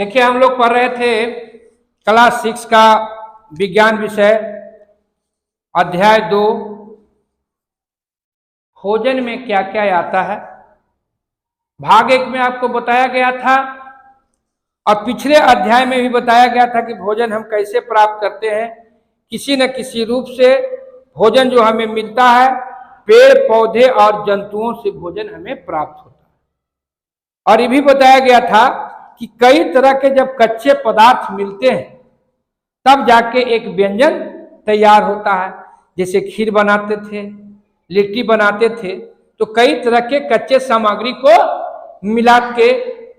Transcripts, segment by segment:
देखिए, हम लोग पढ़ रहे थे क्लास 6 का विज्ञान विषय अध्याय 2 भोजन में क्या क्या आता है। भाग 1 में आपको बताया गया था और पिछले अध्याय में भी बताया गया था कि भोजन हम कैसे प्राप्त करते हैं। किसी न किसी रूप से भोजन जो हमें मिलता है, पेड़ पौधे और जंतुओं से भोजन हमें प्राप्त होता है। और ये भी बताया गया था कि कई तरह के जब कच्चे पदार्थ मिलते हैं तब जाके एक व्यंजन तैयार होता है। जैसे खीर बनाते थे, लिट्टी बनाते थे, तो कई तरह के कच्चे सामग्री को मिला के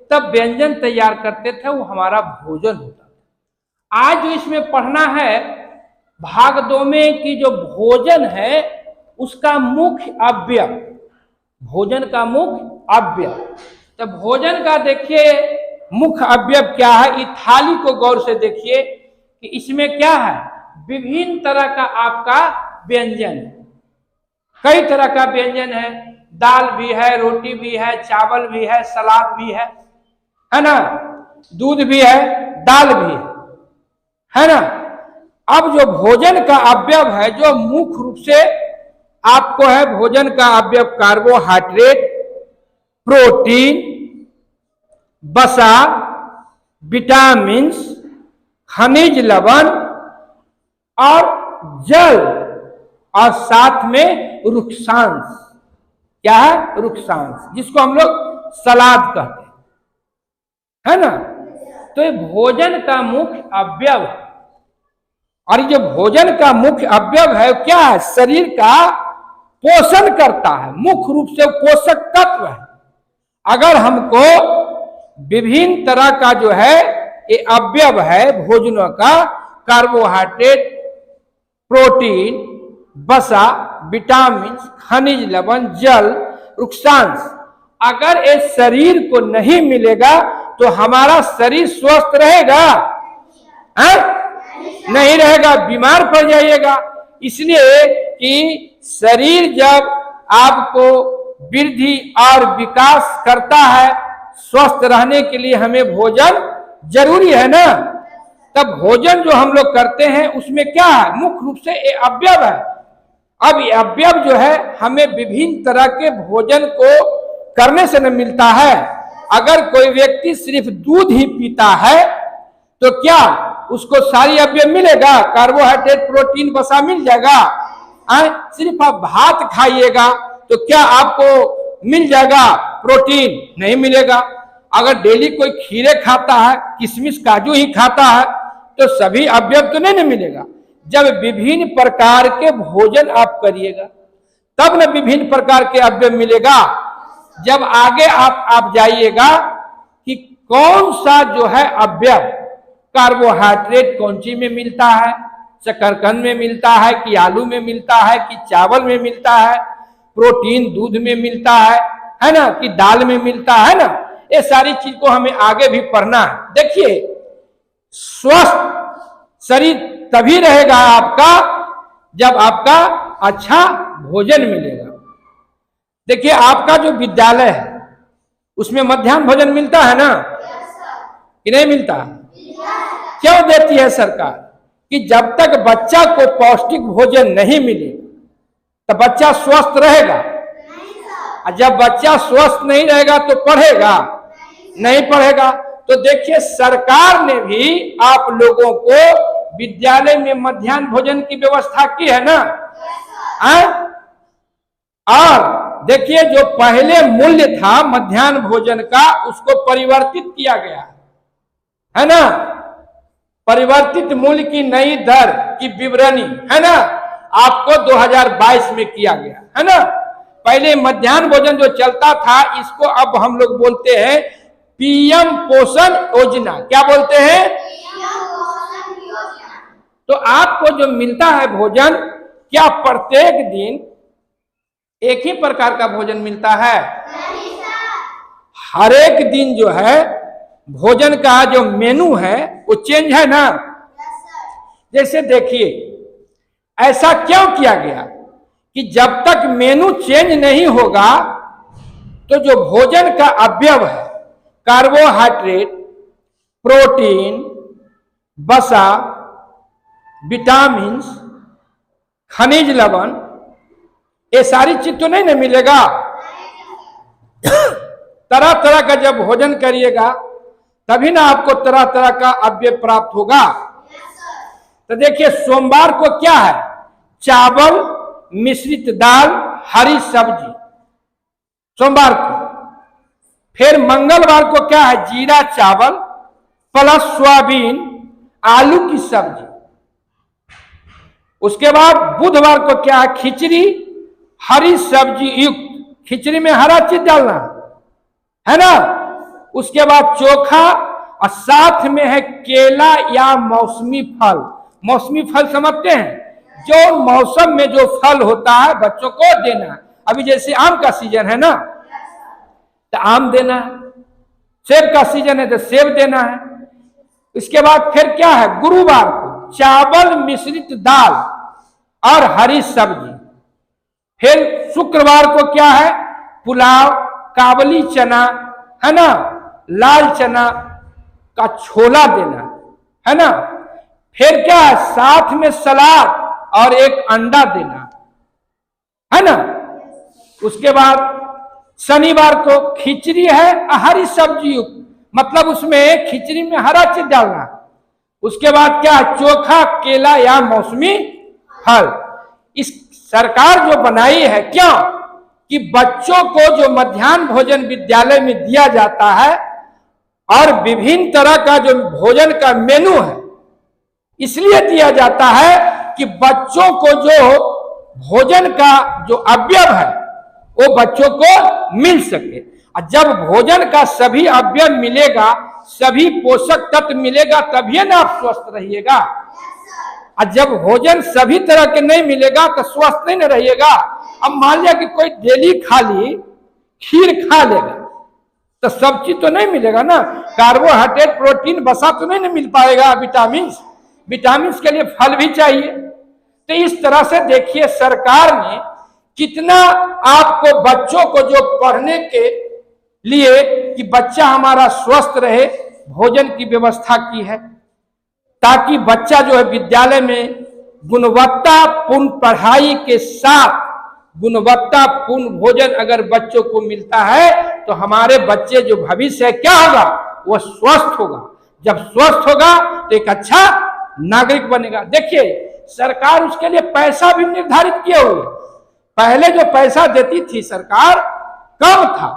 तब व्यंजन तैयार करते थे, वो हमारा भोजन होता था। आज जो इसमें पढ़ना है भाग 2 में कि जो भोजन है उसका मुख्य अवयव, भोजन का मुख्य अवयव। तो भोजन का देखिए मुख्य अवयव क्या है। इस थाली को गौर से देखिए कि इसमें क्या है, विभिन्न तरह का आपका व्यंजन है। कई तरह का व्यंजन है, दाल भी है, रोटी भी है, चावल भी है, सलाद भी है ना, दूध भी है, दाल भी है ना। अब जो भोजन का अवयव है, जो मुख्य रूप से आपको है, भोजन का अवयव कार्बोहाइड्रेट, प्रोटीन, वसा, विटामिन्स, खनिज लवण और जल और साथ में रुक्षांश। क्या है? रुक्षांश, जिसको हम लोग सलाद कहते हैं, है ना। तो ये भोजन का मुख्य अवयव है। और ये जो भोजन का मुख्य अवयव है क्या है, शरीर का पोषण करता है, मुख्य रूप से पोषक तत्व है। अगर हमको विभिन्न तरह का जो है ये अवयव है भोजनों का, कार्बोहाइड्रेट, प्रोटीन, वसा, विटामिन, खनिज लवण, जल, रुक्षांश, अगर ये शरीर को नहीं मिलेगा तो हमारा शरीर स्वस्थ रहेगा? नहीं रहेगा, बीमार पड़ जाइएगा। इसलिए कि शरीर जब आपको वृद्धि और विकास करता है, स्वस्थ रहने के लिए हमें भोजन जरूरी है ना। तब भोजन जो हम लोग करते हैं उसमें क्या है, मुख्य रूप से ये अवयव है। अब ये अवयव जो है हमें विभिन्न तरह के भोजन को करने से न मिलता है। अगर कोई व्यक्ति सिर्फ दूध ही पीता है तो क्या उसको सारी अवयव मिलेगा? कार्बोहाइड्रेट, प्रोटीन, वसा मिल जाएगा? सिर्फ आप भात खाइएगा तो क्या आपको मिल जाएगा प्रोटीन? नहीं मिलेगा। अगर डेली कोई खीरे खाता है, किशमिश, काजू ही खाता है तो सभी अवयव तो नहीं मिलेगा। जब विभिन्न प्रकार के भोजन आप करिएगा तब न विभिन्न प्रकार के अवयव मिलेगा। जब आगे आप जाइएगा कि कौन सा जो है अवयव, कार्बोहाइड्रेट कौन सी में मिलता है, शकरकंद में मिलता है कि आलू में मिलता है कि चावल में मिलता है, प्रोटीन दूध में मिलता है ना, कि दाल में मिलता है ना, ये सारी चीज को हमें आगे भी पढ़ना है। देखिए, स्वस्थ शरीर तभी रहेगा आपका जब आपका अच्छा भोजन मिलेगा। देखिए, आपका जो विद्यालय है उसमें मध्याह्न भोजन मिलता है ना कि नहीं मिलता? क्यों देती है सरकार? कि जब तक बच्चा को पौष्टिक भोजन नहीं मिले तो बच्चा स्वस्थ रहेगा। और जब बच्चा स्वस्थ नहीं रहेगा तो पढ़ेगा? नहीं पढ़ेगा। तो देखिए, सरकार ने भी आप लोगों को विद्यालय में मध्याह्न भोजन की व्यवस्था की है ना। और देखिए, जो पहले मूल्य था मध्याह्न भोजन का उसको परिवर्तित किया गया है ना। परिवर्तित मूल्य की नई दर की विवरणी है ना, आपको 2022 में किया गया है ना। पहले मध्याह्न भोजन जो चलता था इसको अब हम लोग बोलते हैं पीएम पोषण योजना। क्या बोलते हैं? तो आपको जो मिलता है भोजन, क्या प्रत्येक दिन एक ही प्रकार का भोजन मिलता है? हर एक दिन जो है भोजन का जो मेनू है वो चेंज है ना। जैसे देखिए, ऐसा क्यों किया गया कि जब तक मेनू चेंज नहीं होगा तो जो भोजन का अवयव है, कार्बोहाइड्रेट, प्रोटीन, वसा, विटामिन, खनिज लवण, ये सारी चीज तो नहीं ना मिलेगा। तरह तरह का जब भोजन करिएगा तभी ना आपको तरह तरह का अव्यय प्राप्त होगा। तो देखिए सोमवार को क्या है, चावल, मिश्रित दाल, हरी सब्जी सोमवार को। फिर मंगलवार को क्या है, जीरा चावल प्लस सोयाबीन आलू की सब्जी। उसके बाद बुधवार को क्या है, खिचड़ी हरी सब्जी युक्त, खिचड़ी में हरा चीज डालना है ना। उसके बाद चोखा और साथ में है केला या मौसमी फल। मौसमी फल समझते हैं, जो मौसम में जो फल होता है बच्चों को देना है। अभी जैसे आम का सीजन है ना तो आम देना है, सेब का सीजन है तो सेब देना है। इसके बाद फिर क्या है, गुरुवार को चावल मिश्रित दाल और हरी सब्जी। फिर शुक्रवार को क्या है, पुलाव, काबली चना है ना, लाल चना का छोला देना है ना। फिर क्या है, साथ में सलाद और एक अंडा देना है ना। उसके बाद शनिवार को खिचड़ी है हरी सब्जी युक्त, मतलब उसमें खिचड़ी में हरा चीज डालना। उसके बाद क्या है, चोखा, केला या मौसमी फल। इस सरकार जो बनाई है क्या कि बच्चों को जो मध्याह्न भोजन विद्यालय में दिया जाता है और विभिन्न तरह का जो भोजन का मेनू है, इसलिए दिया जाता है कि बच्चों को जो भोजन का जो अवयव है वो बच्चों को मिल सके। और जब भोजन का सभी अवयव मिलेगा, सभी पोषक तत्व मिलेगा, तभी ना आप स्वस्थ रहिएगा। और जब भोजन सभी तरह के नहीं मिलेगा तो स्वस्थ नहीं न रहिएगा। अब मान लिया कि कोई डेली खाली खीर खा लेगा तो सब चीज तो नहीं मिलेगा ना, कार्बोहाइड्रेट, प्रोटीन, वसा तो नहीं न मिल पाएगा। विटामिन के लिए फल भी चाहिए। तो इस तरह से देखिए सरकार ने कितना आपको बच्चों को जो पढ़ने के लिए कि बच्चा हमारा स्वस्थ रहे, भोजन की व्यवस्था की है, ताकि बच्चा जो है विद्यालय में गुणवत्तापूर्ण पढ़ाई के साथ गुणवत्तापूर्ण भोजन अगर बच्चों को मिलता है तो हमारे बच्चे जो भविष्य है क्या होगा, वह स्वस्थ होगा। जब स्वस्थ होगा तो एक अच्छा नागरिक बनेगा। देखिए सरकार उसके लिए पैसा भी निर्धारित किए हुए। पहले जो पैसा देती थी सरकार कम था,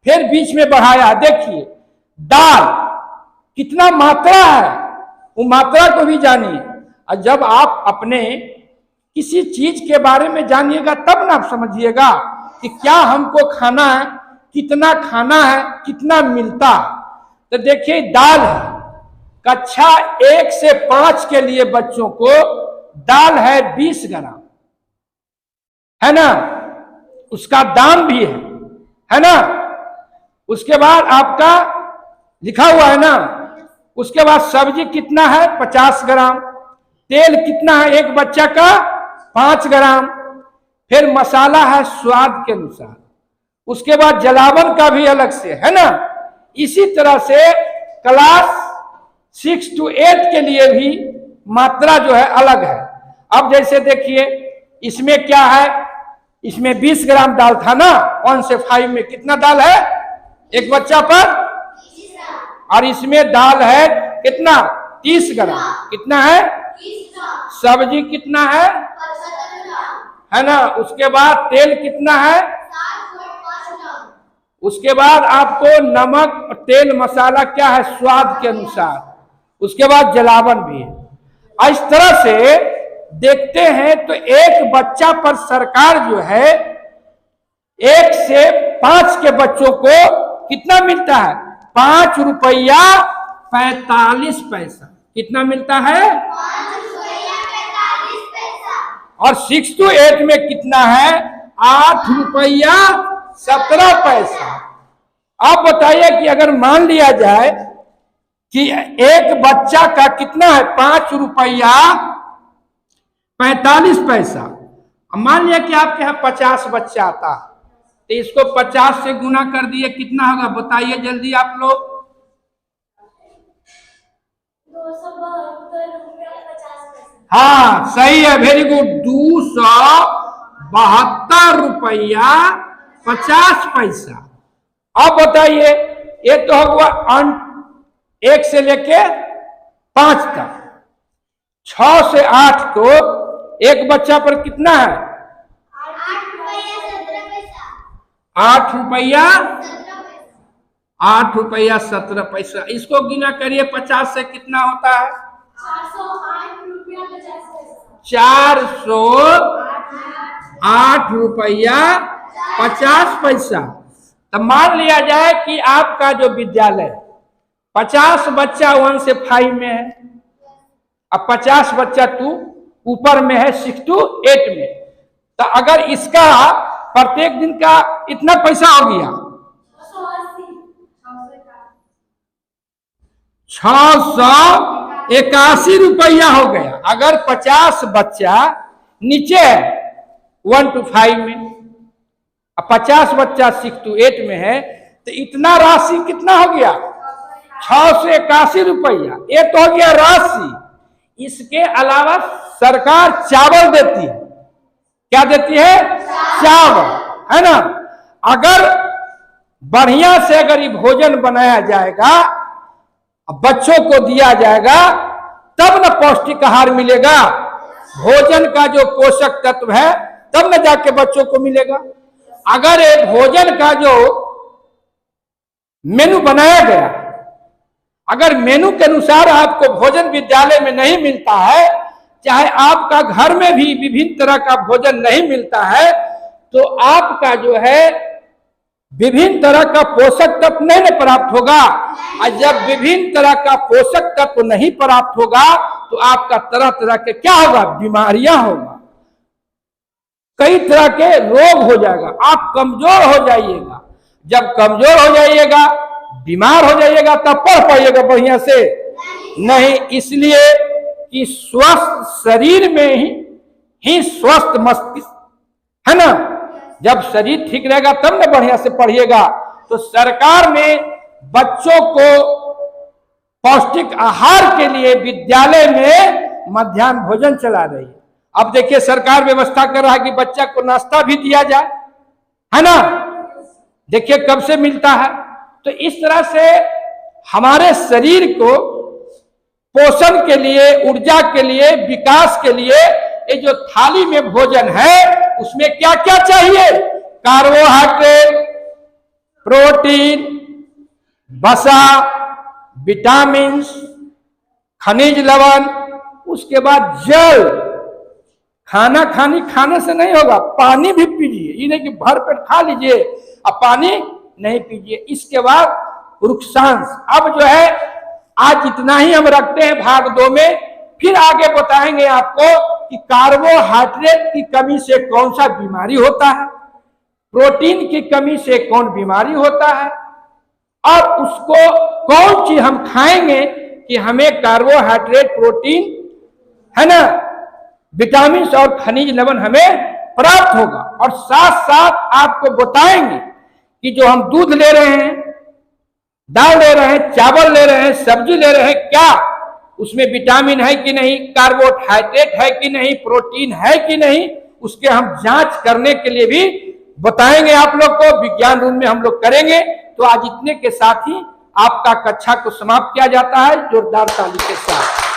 फिर बीच में बढ़ाया। देखिए दाल कितना मात्रा है, वो मात्रा को भी जानिए। और जब आप अपने किसी चीज के बारे में जानिएगा तब ना आप समझिएगा कि क्या हमको खाना है, कितना खाना है, कितना मिलता। तो देखिए दाल है, कक्षा 1 से 5 के लिए बच्चों को दाल है 20 ग्राम, है ना। उसका दाम भी है ना। उसके बाद आपका लिखा हुआ है ना। उसके बाद सब्जी कितना है, 50 ग्राम। तेल कितना है एक बच्चा का, 5 ग्राम। फिर मसाला है स्वाद के अनुसार। उसके बाद जलावन का भी अलग से है ना। इसी तरह से क्लास 6 से 8 के लिए भी मात्रा जो है अलग है। अब जैसे देखिए इसमें क्या है, इसमें 20 ग्राम दाल था ना, 1 से 5 में कितना दाल है एक बच्चा पर, और इसमें दाल है कितना 30 ग्राम। कितना है, सब्जी कितना है ना। उसके बाद तेल कितना है, उसके बाद आपको नमक, तेल, मसाला क्या है स्वाद के अनुसार। उसके बाद जलावन भी है। इस तरह से देखते हैं तो एक बच्चा पर सरकार जो है 1 से 5 के बच्चों को कितना मिलता है, 5 रुपया 45 पैसा। कितना मिलता है, 5 रुपया 45 पैसा। और 6 से 8 में कितना है, 8 रुपया 17 पैसा। आप बताइए कि अगर मान लिया जाए कि एक बच्चा का कितना है 5 रुपया 45 पैसा, मान लिया कि आपके यहाँ 50 बच्चा आता है तो इसको 50 से गुना कर दिए, कितना होगा बताइए जल्दी आप लोग। हाँ सही है, वेरी गुड, 272 रुपया 50 पैसा। अब बताइए, ये तो हुआ 1 से लेके 5 तक, 6 से 8 तो एक बच्चा पर कितना है? 8 रुपया 17 पैसा। इसको गिना करिए, 50 से कितना होता है? 408 रुपया 50 पैसा। तो मान लिया जाए कि आपका जो विद्यालय 50 बच्चा 1 से 5 में है, अब 50 बच्चा 2 ऊपर में है 6 to 8 में, तो अगर इसका प्रत्येक दिन का इतना पैसा हो गया 681 रुपया हो गया। अगर 50 बच्चा नीचे है 1 to 5 में, अब 50 बच्चा 6 to 8 में है, तो इतना राशि कितना हो गया? 681 रुपया। ये तो हो गया राशि। इसके अलावा सरकार चावल देती है। क्या देती है? चावल, है ना। अगर बढ़िया से अगर ये भोजन बनाया जाएगा, बच्चों को दिया जाएगा, तब न पौष्टिक आहार मिलेगा। भोजन का जो पोषक तत्व है तब न जाके बच्चों को मिलेगा। अगर ये भोजन का जो मेनू बनाया गया, अगर मेनू के अनुसार आपको भोजन विद्यालय में नहीं मिलता है, चाहे आपका घर में भी विभिन्न तरह का भोजन नहीं मिलता है, तो आपका जो है विभिन्न तरह का पोषक तत्व नहीं प्राप्त होगा। और जब विभिन्न तरह का पोषक तत्व नहीं प्राप्त होगा तो आपका तरह तरह के क्या होगा? बीमारियां होगा, कई तरह के रोग हो जाएगा, आप कमजोर हो जाइएगा। जब कमजोर हो जाइएगा, बीमार हो जाइएगा, तब पढ़ पाइएगा बढ़िया से नहीं। इसलिए कि स्वस्थ शरीर में ही स्वस्थ मस्तिष्क है ना। जब शरीर ठीक रहेगा तब ना बढ़िया से पढ़िएगा। तो सरकार ने बच्चों को पौष्टिक आहार के लिए विद्यालय में मध्याह्न भोजन चला रही है। अब देखिए, सरकार व्यवस्था कर रहा है कि बच्चा को नाश्ता भी दिया जाए, है ना। देखिए कब से मिलता है। तो इस तरह से हमारे शरीर को पोषण के लिए, ऊर्जा के लिए, विकास के लिए ये जो थाली में भोजन है उसमें क्या क्या चाहिए? कार्बोहाइड्रेट, प्रोटीन, वसा, विटामिन, खनिज लवण, उसके बाद जल। खाने से नहीं होगा, पानी भी पीजिए। ये नहीं कि भर पेट खा लीजिए अब पानी नहीं पीजिए। इसके बाद वृक्षांश। अब जो है आज इतना ही हम रखते हैं भाग 2 में, फिर आगे बताएंगे आपको कि कार्बोहाइड्रेट की कमी से कौन सा बीमारी होता है, प्रोटीन की कमी से कौन बीमारी होता है, और उसको कौन चीज हम खाएंगे कि हमें कार्बोहाइड्रेट, प्रोटीन, है ना, विटामिन और खनिज लवण हमें प्राप्त होगा। और साथ साथ आपको बताएंगे कि जो हम दूध ले रहे हैं, दाल ले रहे हैं, चावल ले रहे हैं, सब्जी ले रहे हैं, क्या उसमें विटामिन है कि नहीं, कार्बोहाइड्रेट है कि नहीं, प्रोटीन है कि नहीं, उसके हम जांच करने के लिए भी बताएंगे आप लोग को। विज्ञान रूम में हम लोग करेंगे। तो आज इतने के साथ ही आपका कक्षा को समाप्त किया जाता है जोरदार ताली के साथ।